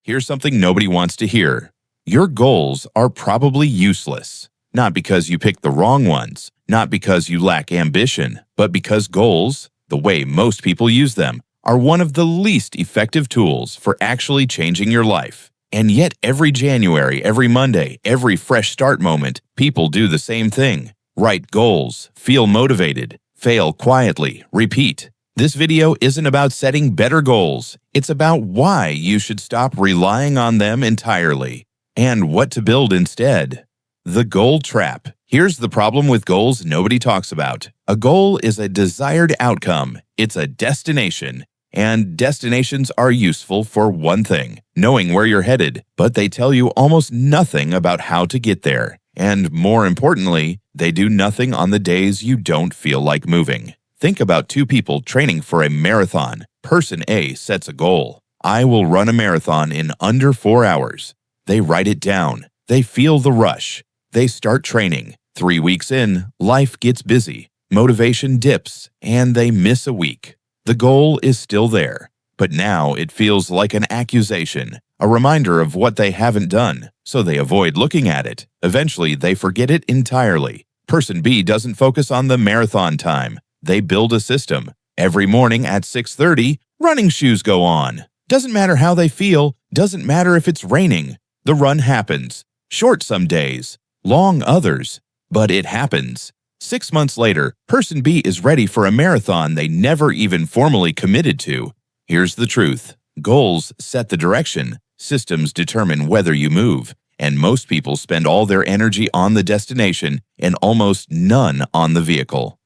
Here's something nobody wants to hear. Your goals are probably useless. Not because you picked the wrong ones, not because you lack ambition, but because goals, the way most people use them, are one of the least effective tools for actually changing your life. And yet every January, every Monday, every fresh start moment, people do the same thing. Write goals, feel motivated, fail quietly, repeat. This video isn't about setting better goals. It's about why you should stop relying on them entirely and what to build instead. The goal trap. Here's the problem with goals nobody talks about. A goal is a desired outcome. It's a destination. And destinations are useful for one thing, knowing where you're headed, but they tell you almost nothing about how to get there. And more importantly, they do nothing on the days you don't feel like moving. Think about two people training for a marathon. Person A sets a goal. I will run a marathon in under 4 hours. They write it down. They feel the rush. They start training. 3 weeks in, life gets busy. Motivation dips, and they miss a week. The goal is still there, but now it feels like an accusation, a reminder of what they haven't done, so they avoid looking at it. Eventually, they forget it entirely. Person B doesn't focus on the marathon time. They build a system. Every morning at 6:30, running shoes go on. Doesn't matter how they feel, doesn't matter if it's raining. The run happens. Short some days, long others, but it happens. 6 months later, Person B is ready for a marathon they never even formally committed to. Here's the truth. Goals set the direction, systems determine whether you move, and most people spend all their energy on the destination and almost none on the vehicle.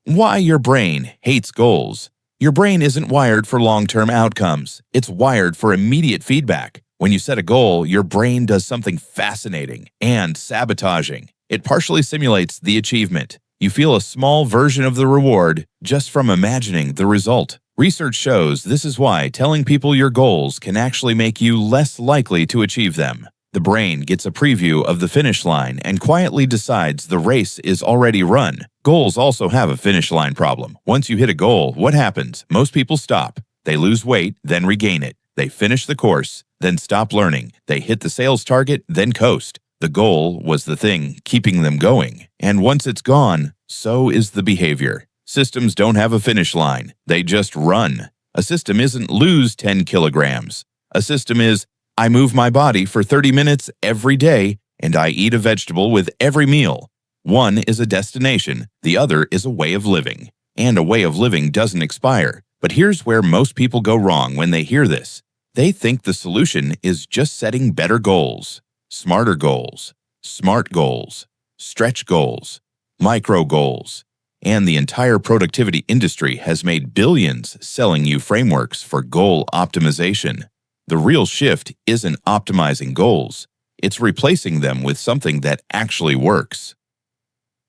Why your brain hates goals. Your brain isn't wired for long-term outcomes. It's wired for immediate feedback. When you set a goal, your brain does something fascinating and sabotaging. It partially simulates the achievement. You feel a small version of the reward just from imagining the result. Research shows this is why telling people your goals can actually make you less likely to achieve them. The brain gets a preview of the finish line and quietly decides the race is already run. Goals also have a finish line problem. Once you hit a goal, what happens? Most people stop. They lose weight, then regain it. They finish the course, then stop learning. They hit the sales target, then coast. The goal was the thing keeping them going, and once it's gone, so is the behavior. Systems don't have a finish line. They just run. A system isn't lose 10 kilograms. A system is, I move my body for 30 minutes every day, and I eat a vegetable with every meal. One is a destination, the other is a way of living. And a way of living doesn't expire. But here's where most people go wrong when they hear this. They think the solution is just setting better goals. Smarter goals, smart goals, stretch goals, micro goals, and the entire productivity industry has made billions selling you frameworks for goal optimization. The real shift isn't optimizing goals, it's replacing them with something that actually works.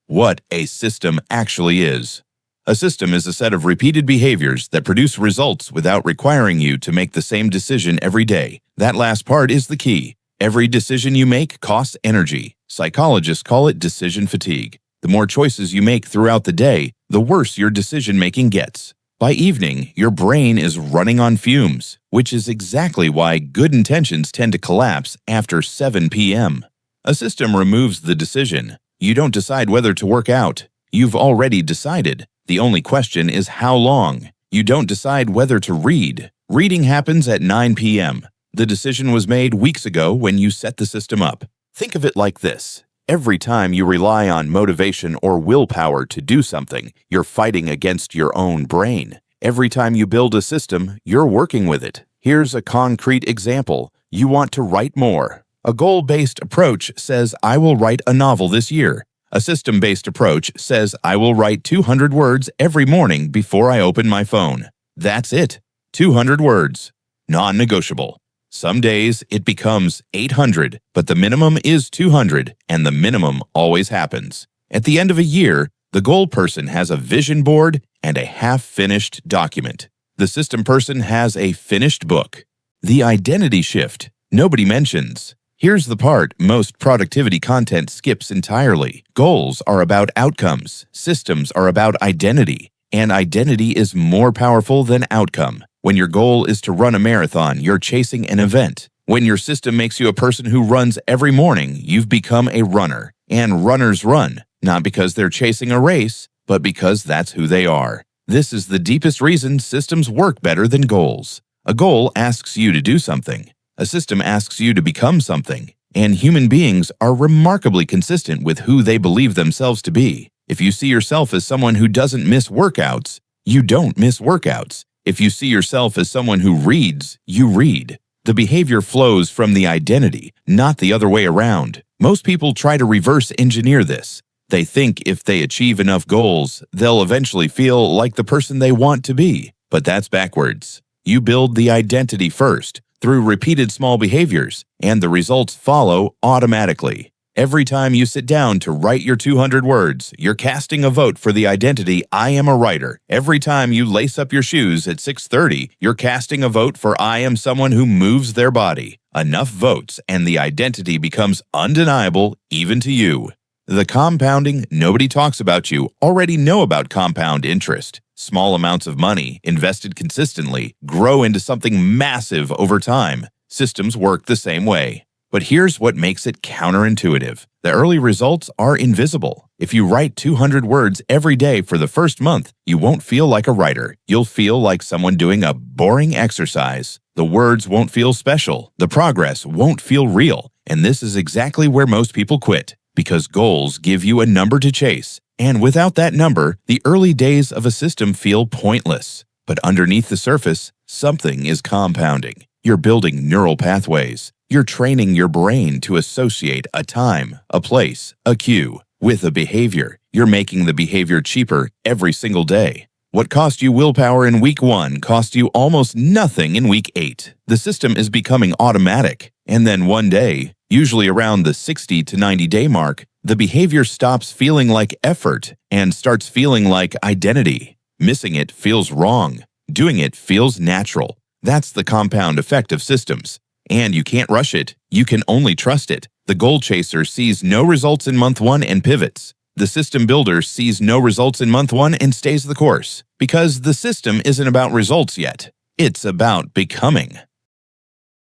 What a system actually is. A system is a set of repeated behaviors that produce results without requiring you to make the same decision every day. That last part is the key. Every decision you make costs energy. Psychologists call it decision fatigue. The more choices you make throughout the day, the worse your decision-making gets. By evening, your brain is running on fumes, which is exactly why good intentions tend to collapse after 7 p.m. A system removes the decision. You don't decide whether to work out. You've already decided. The only question is how long. You don't decide whether to read. Reading happens at 9 p.m. The decision was made weeks ago when you set the system up. Think of it like this. Every time you rely on motivation or willpower to do something, you're fighting against your own brain. Every time you build a system, you're working with it. Here's a concrete example. You want to write more. A goal-based approach says, I will write a novel this year. A system-based approach says, I will write 200 words every morning before I open my phone. That's it. 200 words. Non-negotiable. Some days it becomes 800, but the minimum is 200, and the minimum always happens. At the end of a year, the goal person has a vision board and a half-finished document. The system person has a finished book. The identity shift nobody mentions. Here's the part most productivity content skips entirely. Goals are about outcomes. Systems are about identity. And identity is more powerful than outcome. When your goal is to run a marathon, you're chasing an event. When your system makes you a person who runs every morning, you've become a runner. And runners run, not because they're chasing a race, but because that's who they are. This is the deepest reason systems work better than goals. A goal asks you to do something. A system asks you to become something. And human beings are remarkably consistent with who they believe themselves to be. If you see yourself as someone who doesn't miss workouts, you don't miss workouts. If you see yourself as someone who reads, you read. The behavior flows from the identity, not the other way around. Most people try to reverse engineer this. They think if they achieve enough goals, they'll eventually feel like the person they want to be. But that's backwards. You build the identity first, through repeated small behaviors, and the results follow automatically. Every time you sit down to write your 200 words, you're casting a vote for the identity, I am a writer. Every time you lace up your shoes at 6:30, you're casting a vote for I am someone who moves their body. Enough votes, and the identity becomes undeniable even to you. The compounding nobody talks about you already know about compound interest. Small amounts of money, invested consistently, grow into something massive over time. Systems work the same way. But here's what makes it counterintuitive. The early results are invisible. If you write 200 words every day for the first month, you won't feel like a writer. You'll feel like someone doing a boring exercise. The words won't feel special. The progress won't feel real. And this is exactly where most people quit. Because goals give you a number to chase. And without that number, the early days of a system feel pointless. But underneath the surface, something is compounding. You're building neural pathways. You're training your brain to associate a time, a place, a cue with a behavior. You're making the behavior cheaper every single day. What cost you willpower in week 1 cost you almost nothing in week 8. The system is becoming automatic. And then one day, usually around the 60 to 90-day mark, the behavior stops feeling like effort and starts feeling like identity. Missing it feels wrong. Doing it feels natural. That's the compound effect of systems. And you can't rush it. You can only trust it. The goal chaser sees no results in month 1 and pivots. The system builder sees no results in month 1 and stays the course. Because the system isn't about results yet. It's about becoming.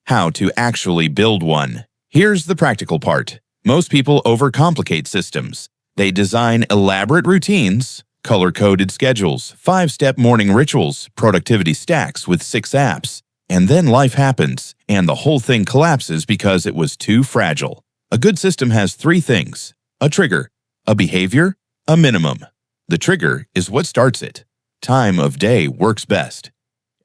How to actually build one. Here's the practical part. Most people overcomplicate systems. They design elaborate routines, color-coded schedules, 5-step morning rituals, productivity stacks with 6 apps. And then life happens, and the whole thing collapses because it was too fragile. A good system has 3 things: a trigger, a behavior, a minimum. The trigger is what starts it. Time of day works best.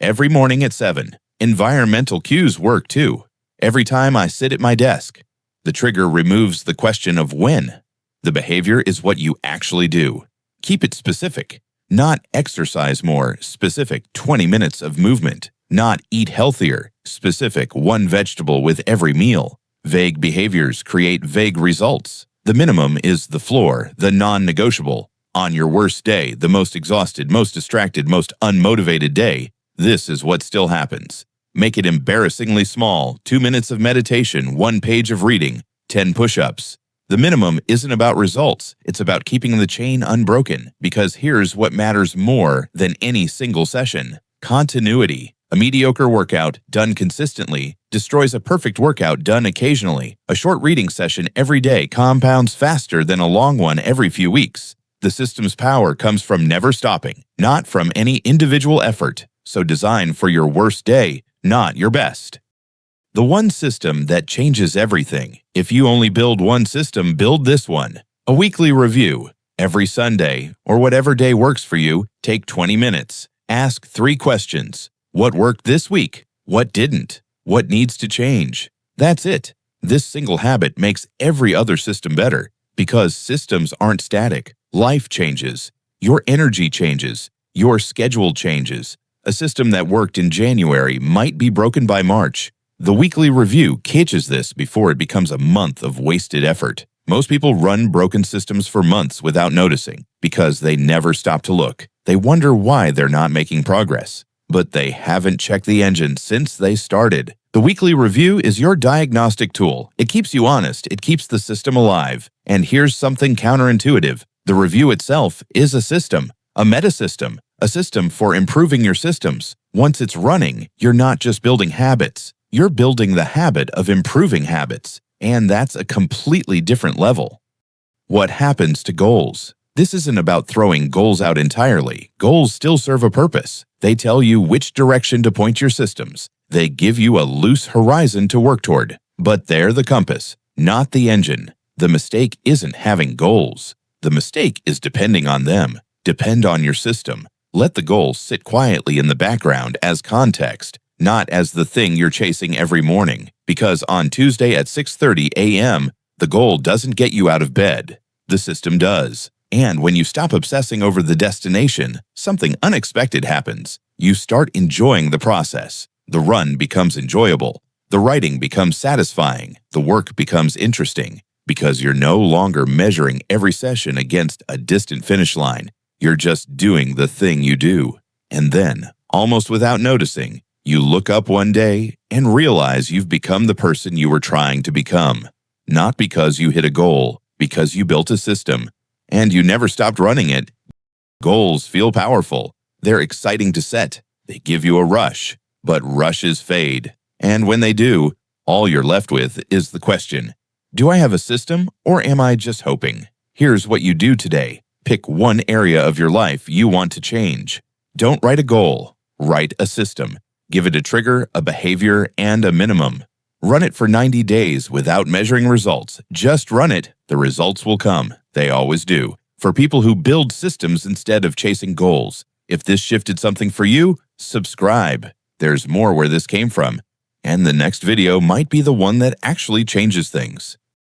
Every morning at 7. Environmental cues work too. Every time I sit at my desk. The trigger removes the question of when. The behavior is what you actually do. Keep it specific. Not exercise more, specific 20 minutes of movement. Not eat healthier, specific 1 vegetable with every meal. Vague behaviors create vague results. The minimum is the floor, the non-negotiable. On your worst day, the most exhausted, most distracted, most unmotivated day, this is what still happens. Make it embarrassingly small: 2 minutes of meditation, 1 page of reading, 10 push-ups. The minimum isn't about results, it's about keeping the chain unbroken, because here's what matters more than any single session: continuity. A mediocre workout done consistently destroys a perfect workout done occasionally. A short reading session every day compounds faster than a long one every few weeks. The system's power comes from never stopping, not from any individual effort. So design for your worst day, not your best. The one system that changes everything. If you only build one system, build this one. A weekly review. Every Sunday, or whatever day works for you, take 20 minutes. Ask 3 questions. What worked this week? What didn't? What needs to change? That's it. This single habit makes every other system better. Because systems aren't static. Life changes. Your energy changes. Your schedule changes. A system that worked in January might be broken by March. The weekly review catches this before it becomes a month of wasted effort. Most people run broken systems for months without noticing because they never stop to look. They wonder why they're not making progress. But they haven't checked the engine since they started. The weekly review is your diagnostic tool. It keeps you honest. It keeps the system alive. And here's something counterintuitive. The review itself is a system, a meta-system, a system for improving your systems. Once it's running, you're not just building habits. You're building the habit of improving habits, and that's a completely different level. What happens to goals? This isn't about throwing goals out entirely. Goals still serve a purpose. They tell you which direction to point your systems. They give you a loose horizon to work toward. But they're the compass, not the engine. The mistake isn't having goals. The mistake is depending on them. Depend on your system. Let the goals sit quietly in the background as context, not as the thing you're chasing every morning. Because on Tuesday at 6:30 a.m., the goal doesn't get you out of bed. The system does. And when you stop obsessing over the destination, something unexpected happens. You start enjoying the process. The run becomes enjoyable. The writing becomes satisfying. The work becomes interesting. Because you're no longer measuring every session against a distant finish line. You're just doing the thing you do. And then, almost without noticing, you look up one day and realize you've become the person you were trying to become. Not because you hit a goal, because you built a system. And you never stopped running it. Goals feel powerful. They're exciting to set. They give you a rush. But rushes fade. And when they do, all you're left with is the question, do I have a system or am I just hoping? Here's what you do today. Pick one area of your life you want to change. Don't write a goal. Write a system. Give it a trigger, a behavior, and a minimum. Run it for 90 days without measuring results. Just run it. The results will come. They always do. For people who build systems instead of chasing goals. If this shifted something for you, subscribe. There's more where this came from. And the next video might be the one that actually changes things.